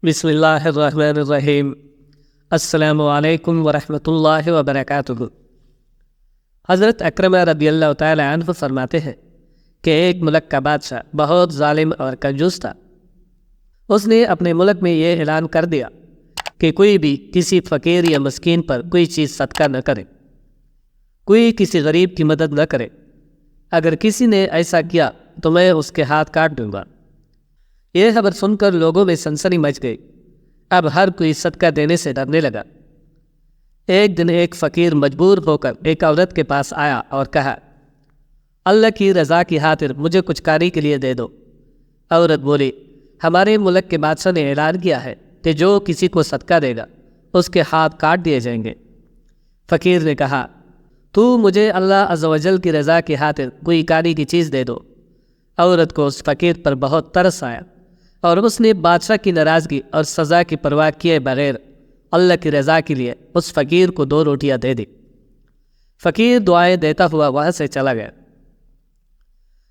بسم اللہ الرحمن الرحیم۔ السلام علیکم ورحمۃ اللہ وبرکاتہ۔ حضرت اکرمہ رضی اللہ تعالی عنہ فرماتے ہیں کہ ایک ملک کا بادشاہ بہت ظالم اور کنجوس تھا۔ اس نے اپنے ملک میں یہ اعلان کر دیا کہ کوئی بھی کسی فقیر یا مسکین پر کوئی چیز صدقہ نہ کرے، کوئی کسی غریب کی مدد نہ کرے۔ اگر کسی نے ایسا کیا تو میں اس کے ہاتھ کاٹ دوں گا۔ یہ خبر سن کر لوگوں میں سنسنی مچ گئی۔ اب ہر کوئی صدقہ دینے سے ڈرنے لگا۔ ایک دن ایک فقیر مجبور ہو کر ایک عورت کے پاس آیا اور کہا، اللہ کی رضا کی خاطر مجھے کچھ کاری کے لیے دے دو۔ عورت بولی، ہمارے ملک کے بادشاہ نے اعلان کیا ہے کہ جو کسی کو صدقہ دے گا اس کے ہاتھ کاٹ دیے جائیں گے۔ فقیر نے کہا، تو مجھے اللہ عز و جل کی رضا کی خاطر کوئی کاری کی چیز دے دو۔ عورت کو اس فقیر پر بہت ترس آیا اور اس نے بادشاہ کی ناراضگی اور سزا کی پرواہ کیے بغیر اللہ کی رضا کے لیے اس فقیر کو 2 روٹیاں دے دی۔ فقیر دعائیں دیتا ہوا وہاں سے چلا گیا۔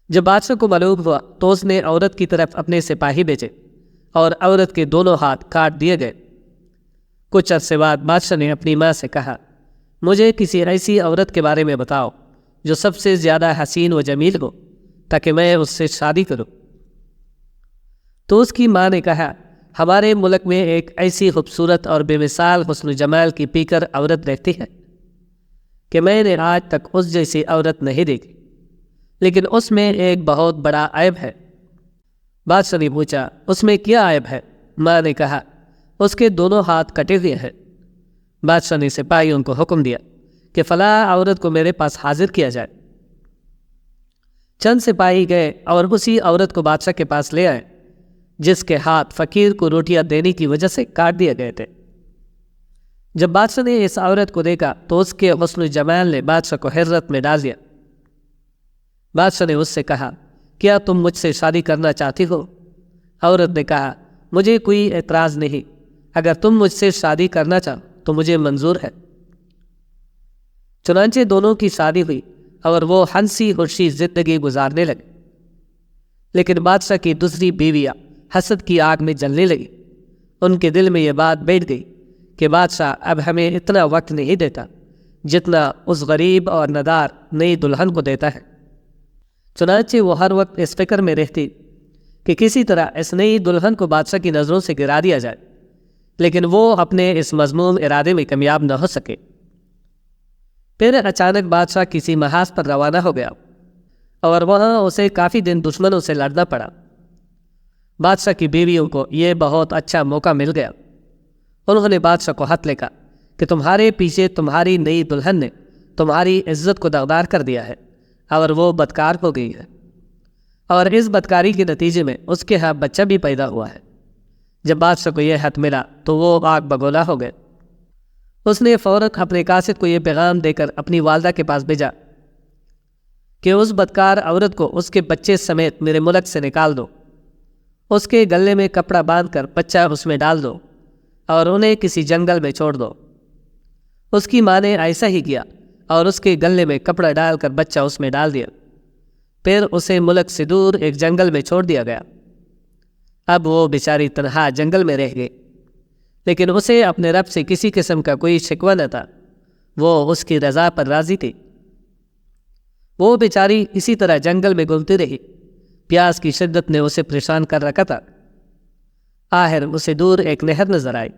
جب بادشاہ کو معلوم ہوا تو اس نے عورت کی طرف اپنے سپاہی بھیجے اور عورت کے دونوں ہاتھ کاٹ دیے گئے۔ کچھ عرصے بعد بادشاہ نے اپنی ماں سے کہا، مجھے کسی ایسی عورت کے بارے میں بتاؤ جو سب سے زیادہ حسین و جمیل ہو تاکہ میں اس سے شادی کروں۔ تو اس کی ماں نے کہا، ہمارے ملک میں ایک ایسی خوبصورت اور بے مثال حسن و جمال کی پیکر عورت رہتی ہے کہ میں نے آج تک اس جیسی عورت نہیں دیکھی، لیکن اس میں ایک بہت بڑا عیب ہے۔ بادشاہ نے پوچھا، اس میں کیا عیب ہے؟ ماں نے کہا، اس کے دونوں ہاتھ کٹے ہوئے ہیں۔ بادشاہ نے سپاہیوں کو حکم دیا کہ فلاں عورت کو میرے پاس حاضر کیا جائے۔ چند سپاہی گئے اور اسی عورت کو بادشاہ کے پاس لے آئے جس کے ہاتھ فقیر کو روٹیاں دینے کی وجہ سے کاٹ دیے گئے تھے۔ جب بادشاہ نے اس عورت کو دیکھا تو اس کے حسن و جمال نے بادشاہ کو حیرت میں ڈال دیا۔ بادشاہ نے اس سے کہا، کیا تم مجھ سے شادی کرنا چاہتی ہو؟ عورت نے کہا، مجھے کوئی اعتراض نہیں، اگر تم مجھ سے شادی کرنا چاہو تو مجھے منظور ہے۔ چنانچہ دونوں کی شادی ہوئی اور وہ ہنسی خوشی زندگی گزارنے لگے۔ لیکن بادشاہ کی دوسری بیویاں حسد کی آگ میں جلنے لگی۔ ان کے دل میں یہ بات بیٹھ گئی کہ بادشاہ اب ہمیں اتنا وقت نہیں دیتا جتنا اس غریب اور ندار نئی دلہن کو دیتا ہے۔ چنانچہ وہ ہر وقت اس فکر میں رہتی کہ کسی طرح اس نئی دلہن کو بادشاہ کی نظروں سے گرا دیا جائے، لیکن وہ اپنے اس مذموم ارادے میں کامیاب نہ ہو سکے۔ پھر اچانک بادشاہ کسی محاذ پر روانہ ہو گیا اور وہاں اسے کافی دن دشمنوں سے لڑنا پڑا۔ بادشاہ کی بیویوں کو یہ بہت اچھا موقع مل گیا۔ انہوں نے بادشاہ کو خط لکھا کہ تمہارے پیچھے تمہاری نئی دلہن نے تمہاری عزت کو داغدار کر دیا ہے اور وہ بدکار ہو گئی ہے، اور اس بدکاری کے نتیجے میں اس کے ہاں بچہ بھی پیدا ہوا ہے۔ جب بادشاہ کو یہ خط ملا تو وہ آگ بگولا ہو گئے۔ اس نے فوراً اپنے قاصد کو یہ پیغام دے کر اپنی والدہ کے پاس بھیجا کہ اس بدکار عورت کو اس کے بچے سمیت میرے ملک سے نکال دو، اس کے گلے میں کپڑا باندھ کر بچہ اس میں ڈال دو اور انہیں کسی جنگل میں چھوڑ دو۔ اس کی ماں نے ایسا ہی کیا اور اس کے گلے میں کپڑا ڈال کر بچہ اس میں ڈال دیا۔ پھر اسے ملک سے دور ایک جنگل میں چھوڑ دیا گیا۔ اب وہ بیچاری تنہا جنگل میں رہ گئی، لیکن اسے اپنے رب سے کسی قسم کا کوئی شکوہ نہ تھا۔ وہ اس کی رضا پر راضی تھی۔ وہ بیچاری اسی طرح جنگل میں گھومتی رہی۔ پیاس کی شدت نے اسے پریشان کر رکھا تھا۔ آخر اسے دور ایک نہر نظر آئی۔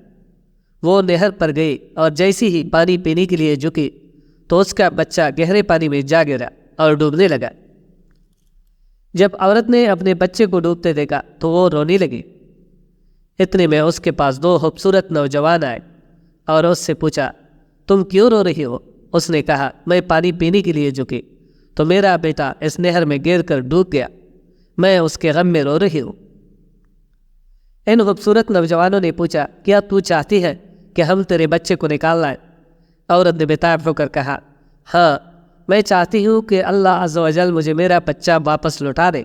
وہ نہر پر گئی اور جیسی ہی پانی پینے کے لیے جھکی تو اس کا بچہ گہرے پانی میں جا گرا اور ڈوبنے لگا۔ جب عورت نے اپنے بچے کو ڈوبتے دیکھا تو وہ رونے لگی۔ اتنے میں اس کے پاس 2 خوبصورت نوجوان آئے اور اس سے پوچھا، تم کیوں رو رہی ہو؟ اس نے کہا، میں پانی پینے کے لیے جھکی تو میرا بیٹا اس نہر میں گر کر ڈوب گیا، میں اس کے غم میں رو رہی ہوں۔ ان خوبصورت نوجوانوں نے پوچھا، کیا تو چاہتی ہے کہ ہم تیرے بچے کو نکال لائیں؟ عورت نے بےتاب ہو کر کہا، ہاں، میں چاہتی ہوں کہ اللہ عز و جل مجھے میرا بچہ واپس لوٹا دے۔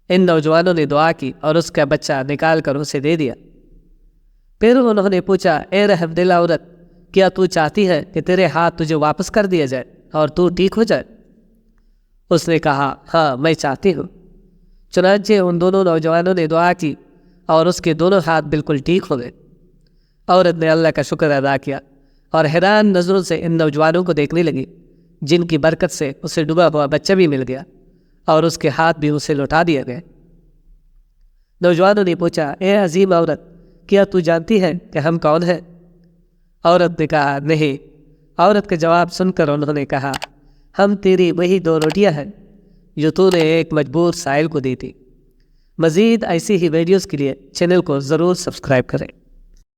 ان نوجوانوں نے دعا کی اور اس کا بچہ نکال کر اسے دے دیا۔ پھر انہوں نے پوچھا، اے رحم دل عورت، کیا تو چاہتی ہے کہ تیرے ہاتھ تجھے واپس کر دیا جائے اور تو ٹھیک ہو جائے؟ اس نے کہا، ہاں، میں چاہتی ہوں۔ چنانچہ ان دونوں نوجوانوں نے دعا کی اور اس کے دونوں ہاتھ بالکل ٹھیک ہو گئے۔ عورت نے اللہ کا شکر ادا کیا اور حیران نظروں سے ان نوجوانوں کو دیکھنے لگی، جن کی برکت سے اسے ڈوبا ہوا بچہ بھی مل گیا اور اس کے ہاتھ بھی اسے لوٹا دیا گئے۔ نوجوانوں نے پوچھا، اے عظیم عورت، کیا تو جانتی ہے کہ ہم کون ہیں؟ عورت نے کہا، نہیں۔ عورت کا جواب سن کر انہوں نے کہا، ہم تیری وہی 2 روٹیاں ہیں جو تو نے ایک مجبور سائل کو دی تھی۔ مزید ایسی ہی ویڈیوز کے لیے چینل کو ضرور سبسکرائب کریں۔